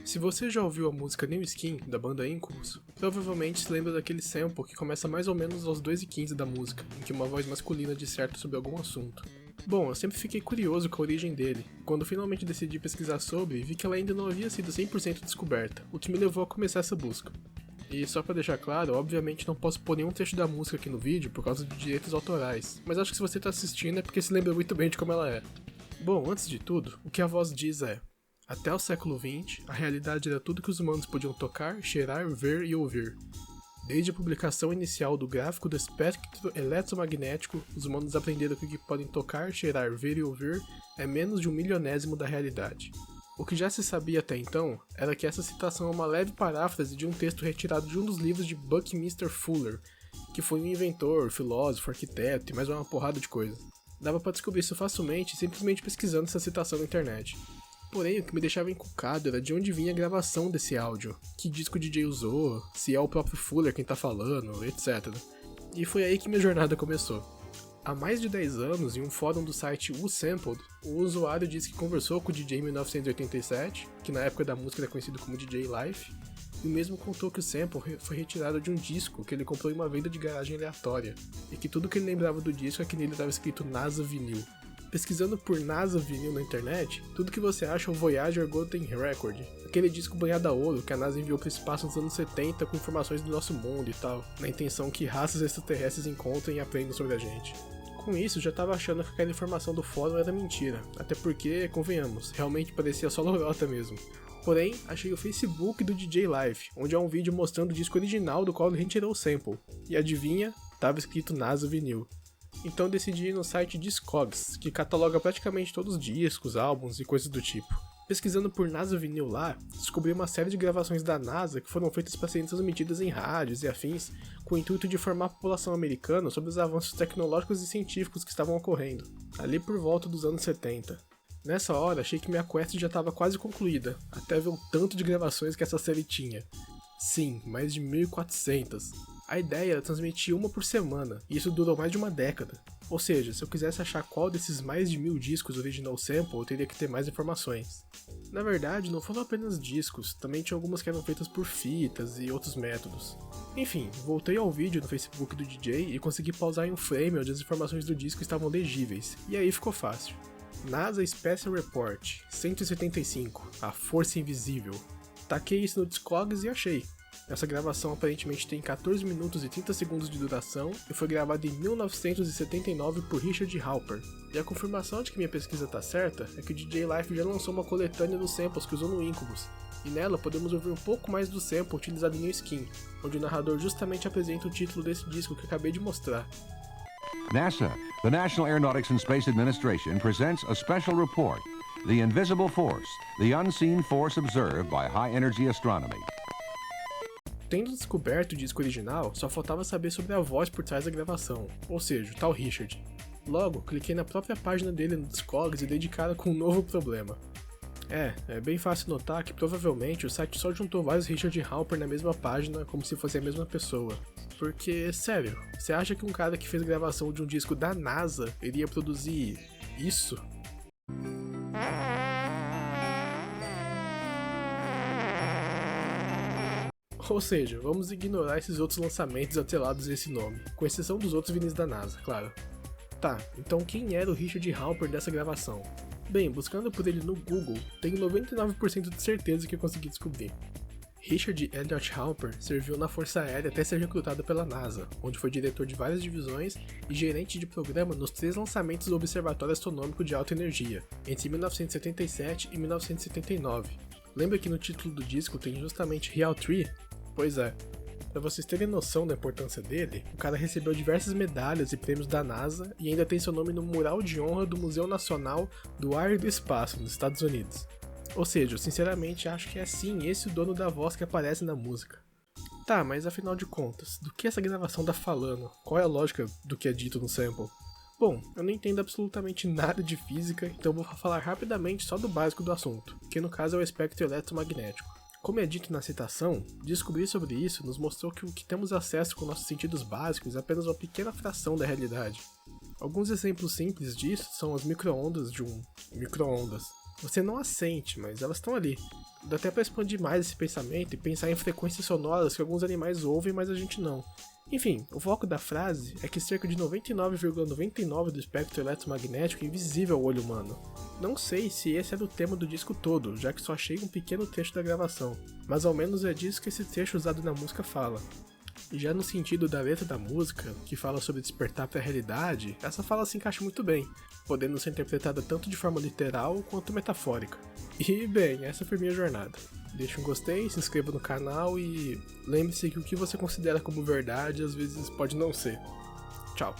Se você já ouviu a música New Skin, da banda Incubus, provavelmente se lembra daquele sample que começa mais ou menos aos 2:15 da música, em que uma voz masculina disserta sobre algum assunto. Bom, eu sempre fiquei curioso com a origem dele. Quando finalmente decidi pesquisar sobre, vi que ela ainda não havia sido 100% descoberta, o que me levou a começar essa busca. E só pra deixar claro, obviamente não posso pôr nenhum trecho da música aqui no vídeo por causa de direitos autorais, mas acho que se você tá assistindo é porque se lembra muito bem de como ela é. Bom, antes de tudo, o que a voz diz é: até o século XX, a realidade era tudo que os humanos podiam tocar, cheirar, ver e ouvir. Desde a publicação inicial do gráfico do espectro eletromagnético, os humanos aprenderam que o que podem tocar, cheirar, ver e ouvir é menos de 1/1000º da realidade. O que já se sabia até então era que essa citação é uma leve paráfrase de um texto retirado de um dos livros de Buckminster Fuller, que foi um inventor, filósofo, arquiteto e mais uma porrada de coisa. Dava pra descobrir isso facilmente simplesmente pesquisando essa citação na internet. Porém, o que me deixava encucado era de onde vinha a gravação desse áudio, que disco o DJ usou, se é o próprio Fuller quem tá falando, etc. E foi aí que minha jornada começou. Há mais de 10 anos, em um fórum do site WhoSampled, o usuário disse que conversou com o DJ em 1987, que na época da música era conhecido como DJ Life, e o mesmo contou que o sample foi retirado de um disco que ele comprou em uma venda de garagem aleatória, e que tudo que ele lembrava do disco é que nele estava escrito NASA Vinil. Pesquisando por NASA Vinil na internet, tudo que você acha é o Voyager Golden Record, aquele disco banhado a ouro que a NASA enviou para o espaço nos anos 70 com informações do nosso mundo e tal, na intenção que raças extraterrestres encontrem e aprendam sobre a gente. Com isso, já tava achando que aquela informação do fórum era mentira, até porque, convenhamos, realmente parecia só lorota mesmo. Porém, achei o Facebook do DJ Life, onde há um vídeo mostrando o disco original do qual ele retirou o sample, e adivinha? Tava escrito NASA Vinil. Então decidi ir no site Discogs, que cataloga praticamente todos os discos, álbuns e coisas do tipo. Pesquisando por NASA Vinil lá, descobri uma série de gravações da NASA que foram feitas para serem transmitidas em rádios e afins, com o intuito de informar a população americana sobre os avanços tecnológicos e científicos que estavam ocorrendo, ali por volta dos anos 70. Nessa hora, achei que minha quest já estava quase concluída, até ver o tanto de gravações que essa série tinha. Sim, mais de 1400. A ideia era transmitir uma por semana, e isso durou mais de uma década. Ou seja, se eu quisesse achar qual desses mais de 1000 discos original sample, eu teria que ter mais informações. Na verdade, não foram apenas discos, também tinha algumas que eram feitas por fitas e outros métodos. Enfim, voltei ao vídeo no Facebook do DJ e consegui pausar em um frame onde as informações do disco estavam legíveis, e aí ficou fácil. NASA Special Report 175, a Força Invisível. Taquei isso no Discogs e achei. Essa gravação aparentemente tem 14 minutos e 30 segundos de duração e foi gravada em 1979 por Richard Halper. E a confirmação de que minha pesquisa tá certa é que o DJ Life já lançou uma coletânea dos samples que usou no Incubus, e nela podemos ouvir um pouco mais do sample utilizado em New Skin, onde o narrador justamente apresenta o título desse disco que acabei de mostrar. NASA, the National Aeronautics and Space Administration, presents a special report, The Invisible Force, the unseen force observed by high-energy astronomy. Tendo descoberto o disco original, só faltava saber sobre a voz por trás da gravação, ou seja, o tal Richard. Logo, cliquei na própria página dele no Discogs e dei de cara com um novo problema. É bem fácil notar que provavelmente o site só juntou vários Richard Halper na mesma página como se fosse a mesma pessoa. Porque, sério, você acha que um cara que fez gravação de um disco da NASA iria produzir isso? Ou seja, vamos ignorar esses outros lançamentos atrelados a esse nome, com exceção dos outros vinis da NASA, claro. Tá, então quem era o Richard Halper dessa gravação? Bem, buscando por ele no Google, tenho 99% de certeza que eu consegui descobrir. Richard Elliot Halper serviu na Força Aérea até ser recrutado pela NASA, onde foi diretor de várias divisões e gerente de programa nos 3 lançamentos do Observatório Astronômico de Alta Energia, entre 1977 e 1979. Lembra que no título do disco tem justamente Real 3? Pois é. Pra vocês terem noção da importância dele, o cara recebeu diversas medalhas e prêmios da NASA e ainda tem seu nome no mural de honra do Museu Nacional do Ar e do Espaço, nos Estados Unidos. Ou seja, eu sinceramente acho que é sim esse o dono da voz que aparece na música. Tá, mas afinal de contas, do que essa gravação tá falando? Qual é a lógica do que é dito no sample? Bom, eu não entendo absolutamente nada de física, então vou falar rapidamente só do básico do assunto, que no caso é o espectro eletromagnético. Como é dito na citação, descobrir sobre isso nos mostrou que o que temos acesso com nossos sentidos básicos é apenas uma pequena fração da realidade. Alguns exemplos simples disso são as micro-ondas de um micro-ondas. Você não as sente, mas elas estão ali. Dá até pra expandir mais esse pensamento e pensar em frequências sonoras que alguns animais ouvem, mas a gente não. Enfim, o foco da frase é que cerca de 99,99% do espectro eletromagnético é invisível ao olho humano. Não sei se esse era o tema do disco todo, já que só achei um pequeno trecho da gravação, mas ao menos é disso que esse trecho usado na música fala. E já no sentido da letra da música, que fala sobre despertar para a realidade, essa fala se encaixa muito bem, podendo ser interpretada tanto de forma literal quanto metafórica. E bem, essa foi minha jornada. Deixe um gostei, se inscreva no canal e lembre-se que o que você considera como verdade às vezes pode não ser. Tchau.